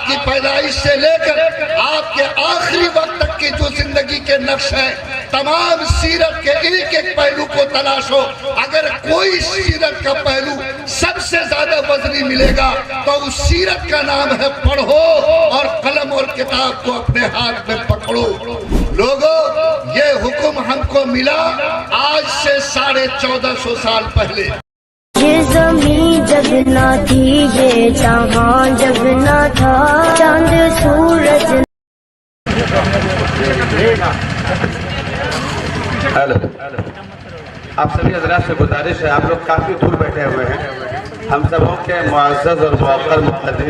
کی پیدائش سے لے کر آپ کے آخری وقت تک کی جو زندگی کے نقش ہیں، تمام سیرت کے ایک ایک پہلو کو تلاشو۔ اگر کوئی سیرت کا پہلو سب سے زیادہ وزنی ملے گا تو اس سیرت کا نام ہے پڑھو اور قلم اور کتاب کو اپنے ہاتھ میں پکڑو۔ لوگو، یہ حکم ہم کو ملا آج سے 1450 سال پہلے۔ یہ زمین جب نہ تھی، یہ جہاں جب نہ تھا، چاند سورج۔ ہیلو، آپ سبھی حضرات سے گزارش ہے، آپ لوگ کافی دور بیٹھے ہوئے ہیں، ہم سبوں کے معزز اور موقر مقدر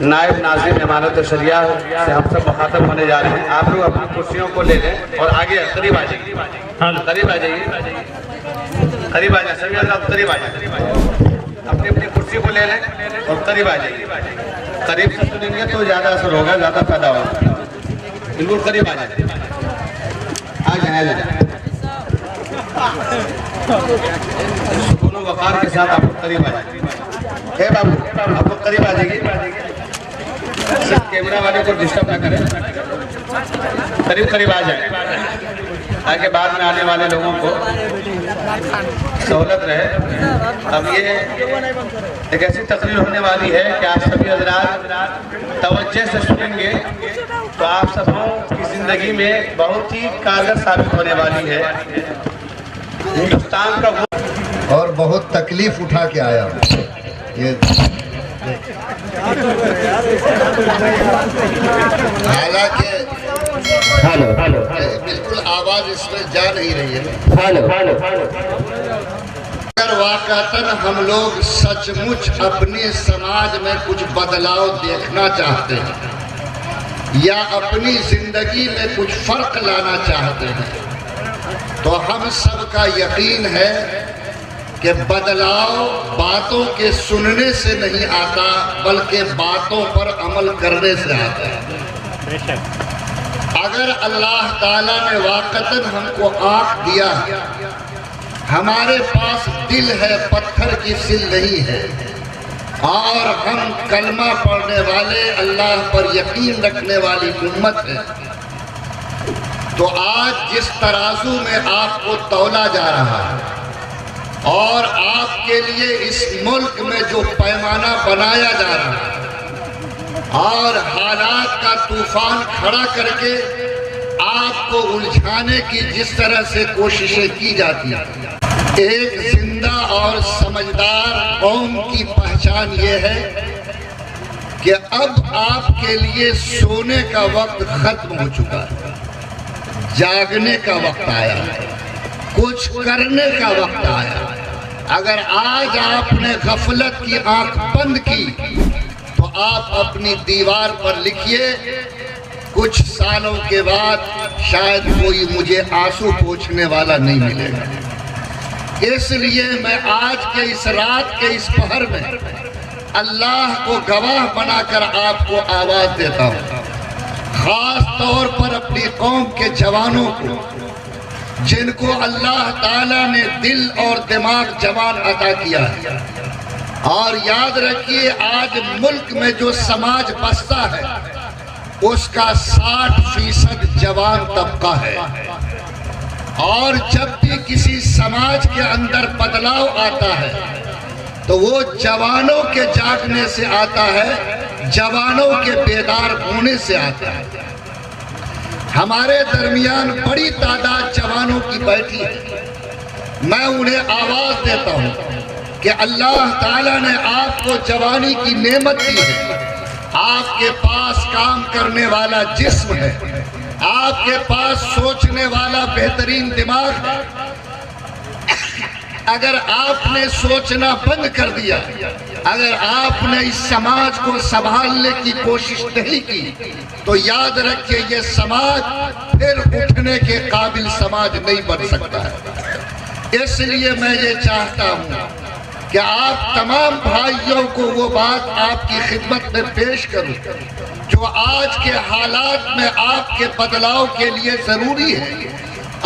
نائب ناظم امانت شریعہ سے ہم سب مخاطب ہونے جا رہے ہیں۔ آپ لوگ اپنی کرسیوں کو لے لیں اور آگے قریب آ جائیے، قریب آ جائیے، قریب آ جائیں، سبھی حضرات قریب آ جائیں، اپنی اپنی کرسی کو لے لیں اور قریب آ جائیے۔ قریب سے سنیں گے تو زیادہ اثر ہوگا، زیادہ فائدہ ہوگا، بالکل قریب آ جائیں، آ جائیں، آ جائیں، سکون و وقار کے ساتھ آپ قریب آ جائیں۔ اے بابو، آپ لوگ قریب آ جائیے، صرف کیمرہ والے کو ڈسٹرب نہ کریں، قریب قریب آ جائیں تاکہ بعد میں آنے والے لوگوں کو سہولت رہے۔ اب یہ ایک ایسی تقریر ہونے والی ہے کہ آپ سبھی حضرات توجہ سے سنیں گے تو آپ سبوں کی زندگی میں بہت ہی کارگر ثابت ہونے والی ہے۔ ہندوستان کا اور بہت تکلیف اٹھا کے آیا حالانکہ بالکل آواز اس میں جا نہیں رہی ہے۔ اگر واقعتاً ہم لوگ سچ مچ اپنے سماج میں کچھ بدلاؤ دیکھنا چاہتے ہیں یا اپنی زندگی میں کچھ فرق لانا چاہتے ہیں تو ہم سب کا یقین ہے کہ بدلاؤ باتوں کے سننے سے نہیں آتا بلکہ باتوں پر عمل کرنے سے آتا ہے۔ اگر اللہ تعالیٰ نے واقعتاً ہم کو آنکھ دیا، ہمارے پاس دل ہے، پتھر کی سل نہیں ہے، اور ہم کلمہ پڑھنے والے، اللہ پر یقین رکھنے والی امت ہے، تو آج جس ترازو میں آپ کو تولا جا رہا ہے اور آپ کے لیے اس ملک میں جو پیمانہ بنایا جا رہا ہے اور حالات کا طوفان کھڑا کر کے آپ کو الجھانے کی جس طرح سے کوششیں کی جاتی ہیں، ایک زندہ اور سمجھدار قوم کی پہچان یہ ہے کہ اب آپ کے لیے سونے کا وقت ختم ہو چکا ہے، جاگنے کا وقت آیا ہے، کچھ کرنے کا وقت آیا۔ اگر آج آپ نے غفلت کی آنکھ بند کی تو آپ اپنی دیوار پر لکھیے، کچھ سالوں کے بعد شاید کوئی مجھے آنسو پوچھنے والا نہیں ملے گا۔ اس لیے میں آج کے اس رات کے اس پہر میں اللہ کو گواہ بنا کر آپ کو آواز دیتا ہوں، خاص طور پر اپنی قوم کے جوانوں کو جن کو اللہ تعالیٰ نے دل اور دماغ جوان عطا کیا ہے، اور یاد رکھیے آج ملک میں جو سماج بستا ہے اس کا 60% جوان طبقہ ہے، اور جب بھی کسی سماج کے اندر بدلاؤ آتا ہے تو وہ جوانوں کے جاگنے سے آتا ہے، جوانوں کے بیدار ہونے سے آتا ہے۔ ہمارے درمیان بڑی تعداد جوانوں کی بیٹھی ہے، میں انہیں آواز دیتا ہوں کہ اللہ تعالیٰ نے آپ کو جوانی کی نعمت دی ہے، آپ کے پاس کام کرنے والا جسم ہے، آپ کے پاس سوچنے والا بہترین دماغ ہے۔ اگر آپ نے سوچنا بند کر دیا، اگر آپ نے اس سماج کو سنبھالنے کی کوشش نہیں کی تو یاد رکھیں یہ سماج پھر اٹھنے کے قابل سماج نہیں بن سکتا ہے۔ اس لیے میں یہ چاہتا ہوں کہ آپ تمام بھائیوں کو وہ بات آپ کی خدمت میں پیش کروں جو آج کے حالات میں آپ کے بدلاؤ کے لیے ضروری ہے،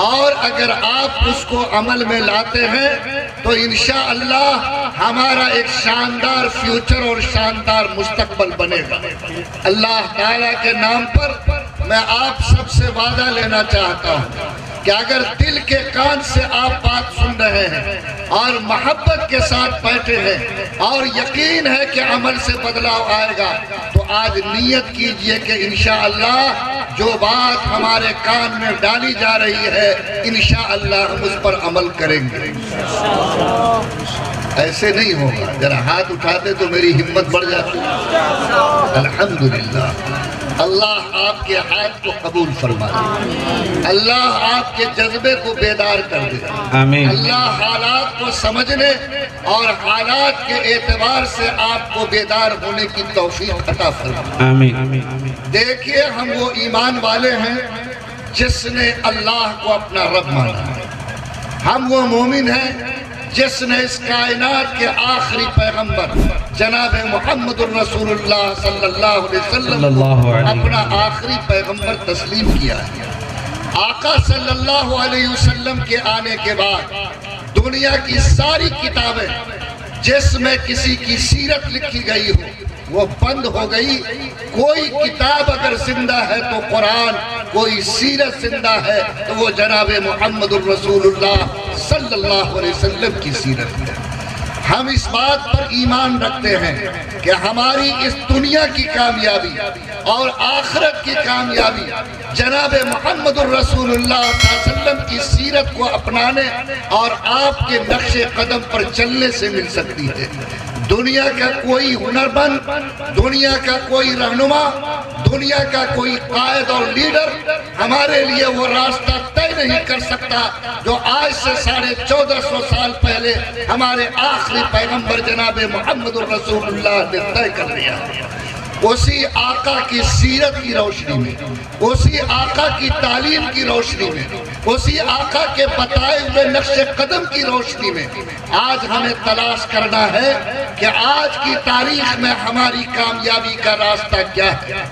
اور اگر آپ اس کو عمل میں لاتے ہیں تو انشاءاللہ ہمارا ایک شاندار فیوچر اور شاندار مستقبل بنے گا۔ اللہ تعالیٰ کے نام پر میں آپ سب سے وعدہ لینا چاہتا ہوں کہ اگر دل کے کان سے آپ بات سن رہے ہیں اور محبت کے ساتھ بیٹھے ہیں اور یقین ہے کہ عمل سے بدلاؤ آئے گا، تو آج نیت کیجئے کہ انشاءاللہ جو بات ہمارے کان میں ڈالی جا رہی ہے انشاءاللہ ہم اس پر عمل کریں گے۔ ایسے نہیں ہوگا، ذرا ہاتھ اٹھاتے تو میری ہمت بڑھ جاتی۔ الحمدللہ، اللہ آپ کے ہاتھ کو قبول فرما دے، اللہ آپ کے جذبے کو بیدار کر دے، آمین۔ اللہ حالات کو سمجھنے اور حالات کے اعتبار سے آپ کو بیدار ہونے کی توفیق عطا فرما۔ آمین۔ دیکھیے، ہم وہ ایمان والے ہیں جس نے اللہ کو اپنا رب مانا، ہم وہ مومن ہیں جس نے اس کائنات کے آخری پیغمبر جناب محمد الرسول اللہ صلی اللہ علیہ وسلم کو اپنا آخری پیغمبر تسلیم کیا ہے۔ آقا صلی اللہ علیہ وسلم کے آنے کے بعد دنیا کی ساری کتابیں جس میں کسی کی سیرت لکھی گئی ہو وہ بند ہو گئی۔ کوئی کتاب اگر زندہ ہے تو قرآن، کوئی سیرت زندہ ہے تو وہ جناب محمد الرسول اللہ صلی اللہ علیہ وسلم کی سیرت ہے۔ ہم اس بات پر ایمان رکھتے ہیں کہ ہماری اس دنیا کی کامیابی اور آخرت کی کامیابی جناب محمد الرسول اللہ صلی اللہ علیہ وسلم کی سیرت کو اپنانے اور آپ کے نقش قدم پر چلنے سے مل سکتی ہے۔ دنیا کا کوئی ہنرمند، دنیا کا کوئی رہنما، دنیا کا کوئی قائد اور لیڈر ہمارے لیے وہ راستہ طے نہیں کر سکتا جو آج سے 1450 سال پہلے ہمارے آخری پیغمبر جناب محمد الرسول اللہ نے طے کر لیا۔ اسی آقا کی سیرت کی روشنی میں، اسی آقا کی تعلیم کی روشنی میں، اسی آقا کے بتائے ہوئے نقش قدم کی روشنی میں آج ہمیں تلاش کرنا ہے کہ آج کی تاریخ میں ہماری کامیابی کا راستہ کیا ہے۔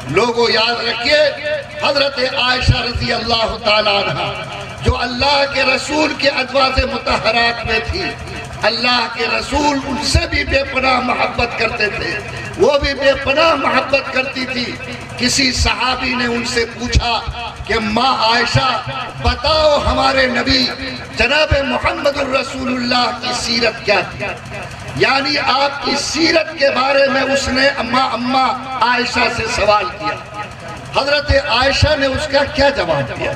لوگوں یاد رکھیے، حضرت عائشہ رضی اللہ تعالیٰ عنہ جو اللہ کے رسول کے ازواج مطہرات میں تھی، اللہ کے رسول ان سے بھی بے پناہ محبت کرتے تھے، وہ بھی بے پناہ محبت کرتی تھی۔ کسی صحابی نے ان سے پوچھا کہ ماں عائشہ بتاؤ ہمارے نبی جناب محمد الرسول اللہ کی سیرت کیا تھی، یعنی آپ کی سیرت کے بارے میں اس نے اماں عائشہ سے سوال کیا۔ حضرت عائشہ نے اس کا کیا جواب دیا؟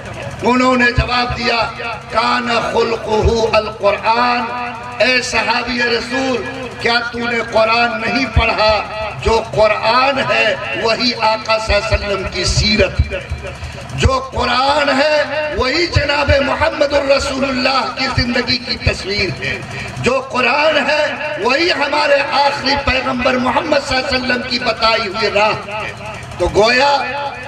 انہوں نے جواب دیا، کان خلقہ القرآن، اے صحابی رسول کیا تو نے قرآن نہیں پڑھا؟ جو قرآن ہے وہی آقا صلی اللہ علیہ وسلم کی سیرت ہے، جو قرآن ہے وہی جناب محمد الرسول اللہ کی زندگی کی تصویر ہے، جو قرآن ہے وہی ہمارے آخری پیغمبر محمد صلی اللہ علیہ وسلم کی بتائی ہوئی راہ ہے۔ تو گویا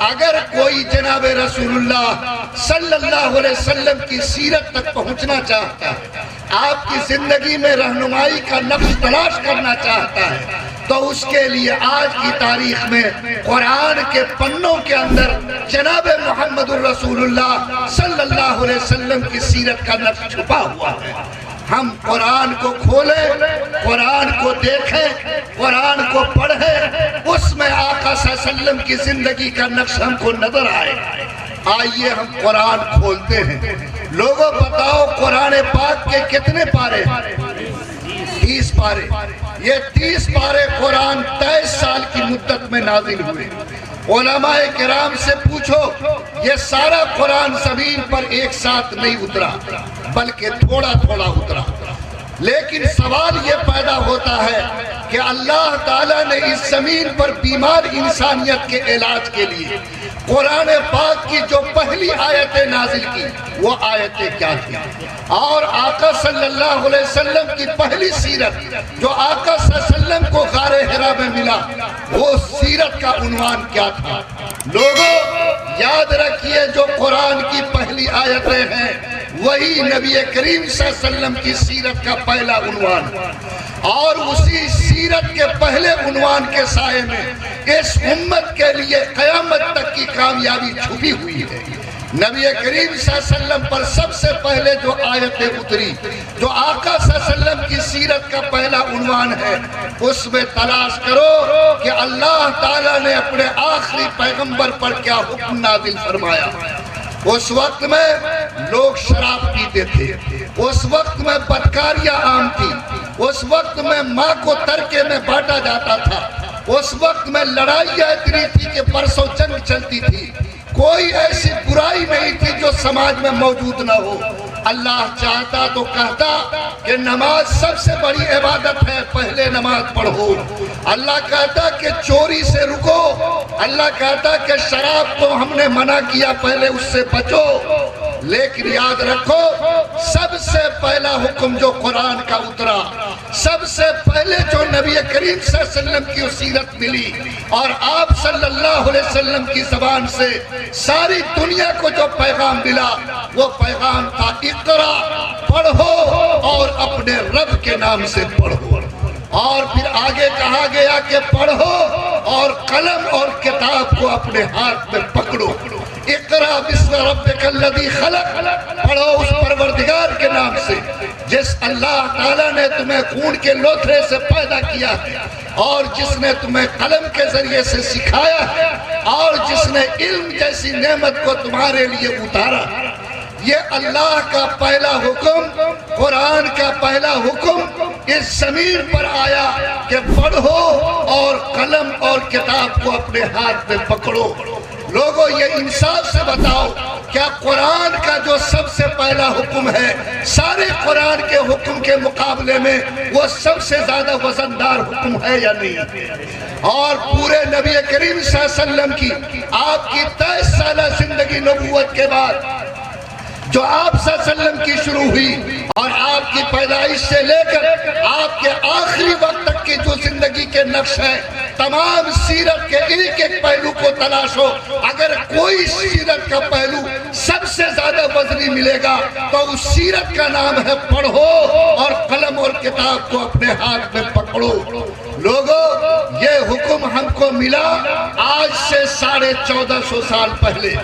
اگر کوئی جناب رسول اللہ صلی اللہ علیہ وسلم کی سیرت تک پہنچنا چاہتا ہے، آپ کی زندگی میں رہنمائی کا نقش تلاش کرنا چاہتا ہے، تو اس کے لیے آج کی تاریخ میں قرآن کے پنوں کے اندر جناب محمد الرسول اللہ صلی اللہ علیہ وسلم کی سیرت کا نقش چھپا ہوا ہے۔ ہم قرآن کو کھولیں، قرآن کو دیکھیں، قرآن کو پڑھیں، اس میں آقا صلی اللہ علیہ وسلم کی زندگی کا نقش ہم کو نظر آئے۔ آئیے ہم قرآن کھولتے ہیں۔ لوگوں بتاؤ قرآن پاک کے کتنے پارے؟ 30 پارے۔ یہ 30 پارے قرآن 23 سال کی مدت میں نازل ہوئے۔ علماء کرام سے پوچھو، یہ سارا قرآن زمین پر ایک ساتھ نہیں اترا بلکہ تھوڑا تھوڑا اترا۔ لیکن سوال یہ پیدا ہوتا ہے کہ اللہ تعالیٰ نے اس زمین پر بیمار انسانیت کے علاج کے لیے قرآن پاک کی جو پہلی آیتیں نازل کی وہ آیتیں کیا تھی، اور آقا صلی اللہ علیہ وسلم کی پہلی سیرت جو آقا صلی اللہ علیہ وسلم کو غار حرا میں ملا وہ سیرت کا عنوان کیا تھا؟ لوگوں یاد رکھیے، جو قرآن کی پہلی آیتیں ہیں وہی نبی کریم صلی اللہ علیہ وسلم کی سیرت کا پہلا عنوان، اور اسی سیرت کے پہلے عنوان کے سائے میں اس امت کے لیے قیامت تک کی کامیابی چھپی ہوئی ہے۔ نبی کریم صلی اللہ علیہ وسلم پر سب سے پہلے جو آیتیں اتری، جو آقا صلی اللہ علیہ وسلم کی سیرت کا پہلا عنوان ہے، اس میں تلاش کرو کہ اللہ تعالیٰ نے اپنے آخری پیغمبر پر کیا حکم نازل فرمایا۔ اس وقت میں لوگ شراب پیتے تھے، اس وقت میں بدکاریاں عام تھی، اس وقت میں ماں کو ترکے میں بانٹا جاتا تھا، اس وقت میں لڑائیاں اتنی تھی کہ برسوں جنگ چلتی تھی، کوئی ایسی برائی نہیں تھی جو سماج میں موجود نہ ہو۔ اللہ چاہتا تو کہتا کہ نماز سب سے بڑی عبادت ہے، پہلے نماز پڑھو۔ اللہ کہتا کہ چوری سے رکو، اللہ کہتا کہ شراب کو ہم نے منع کیا، پہلے اس سے بچو۔ لیکن یاد رکھو، سب سے پہلا حکم جو قرآن کا اترا، سب سے پہلے جو نبی کریم صلی اللہ علیہ وسلم کی سیرت ملی اور آپ صلی اللہ علیہ وسلم کی زبان سے ساری دنیا کو جو پیغام ملا، وہ پیغام تھا اقرا، پڑھو اور اپنے رب کے نام سے پڑھو۔ اور پھر آگے کہا گیا کہ پڑھو اور قلم اور کتاب کو اپنے ہاتھ میں پکڑو۔ اقرا بسم ربک الذی خلق، پڑھو اس پروردگار کے نام سے جس اللہ تعالیٰ نے تمہیں خون کے لوتھڑے سے پیدا کیا ہے، اور جس نے تمہیں قلم کے ذریعے سے سکھایا ہے، اور جس نے علم جیسی نعمت کو تمہارے لیے اتارا۔ یہ اللہ کا پہلا حکم، قرآن کا پہلا حکم اس زمین پر آیا کہ پڑھو اور قلم اور کتاب کو اپنے ہاتھ میں پکڑو۔ لوگوں یہ انصاف سے بتاؤ، کیا قرآن کا جو سب سے پہلا حکم ہے، سارے قرآن کے حکم کے مقابلے میں وہ سب سے زیادہ وزندار حکم ہے یا نہیں؟ اور پورے نبی کریم صلی اللہ علیہ وسلم کی آپ کی 23 سالہ زندگی نبوت کے بعد جو آپ صلی اللہ علیہ وسلم کی شروع ہوئی، اور آپ کی پیدائش سے لے کر آپ کے آخری وقت تک کی جو زندگی کے نقش ہیں، تمام سیرت کے ایک ایک پہلو کو تلاشو۔ اگر کوئی سیرت کا پہلو سب سے زیادہ وزنی ملے گا تو اس سیرت کا نام ہے پڑھو اور قلم اور کتاب کو اپنے ہاتھ میں پکڑو۔ لوگوں یہ حکم ہم کو ملا آج سے 1450 سال پہلے۔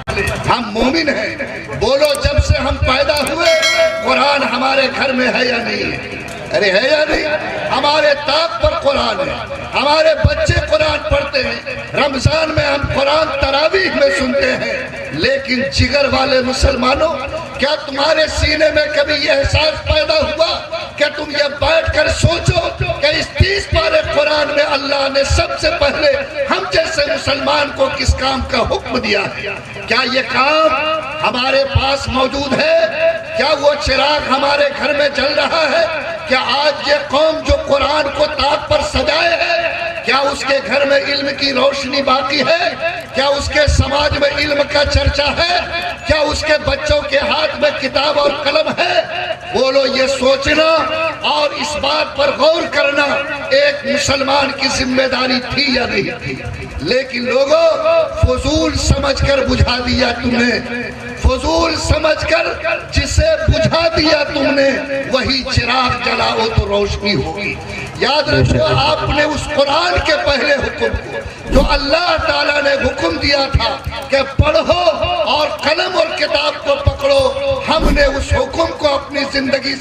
ہم مومن ہیں، بولو جب سے ہم پیدا ہوئے قرآن ہمارے گھر میں ہے یا نہیں ہے؟ ارے ہے یا نہیں؟ ہمارے طاق پر قرآن ہے، ہمارے بچے قرآن پڑھتے ہیں، رمضان میں ہم قرآن تراویح میں سنتے ہیں۔ لیکن جگر والے مسلمانوں، کیا تمہارے سینے میں کبھی یہ احساس پیدا ہوا کہ تم یہ بیٹھ کر سوچو کہ اس 30 پارے قرآن میں اللہ نے سب سے پہلے ہم جیسے مسلمان کو کس کام کا حکم دیا ہے؟ کیا یہ کام ہمارے پاس موجود ہے؟ کیا وہ چراغ ہمارے گھر میں جل رہا ہے؟ کیا آج یہ قوم جو قرآن کو طاق پر سجائے ہے، کیا اس کے گھر میں علم کی روشنی باقی ہے؟ کیا اس کے سماج میں علم کا چرچا ہے؟ کیا اس کے بچوں کے ہاتھ میں کتاب اور قلم ہے؟ بولو یہ سوچنا اور اس بات پر غور کرنا ایک مسلمان کی ذمہ داری تھی یا نہیں تھی؟ لیکن لوگوں فضول سمجھ کر بجھا دیا تم نے، فضول سمجھ کر جسے بجھا دیا تم نے وہی چراغ جلاؤ تو روشنی ہوگی۔ یاد رکھو آپ نے اس قرآن کے پہلے حکم کو جو اللہ تعالیٰ نے حکم دیا تھا کہ پڑھو اور قلم اور کتاب کو پکڑو، ہم نے اس حکم کو اپنی زندگی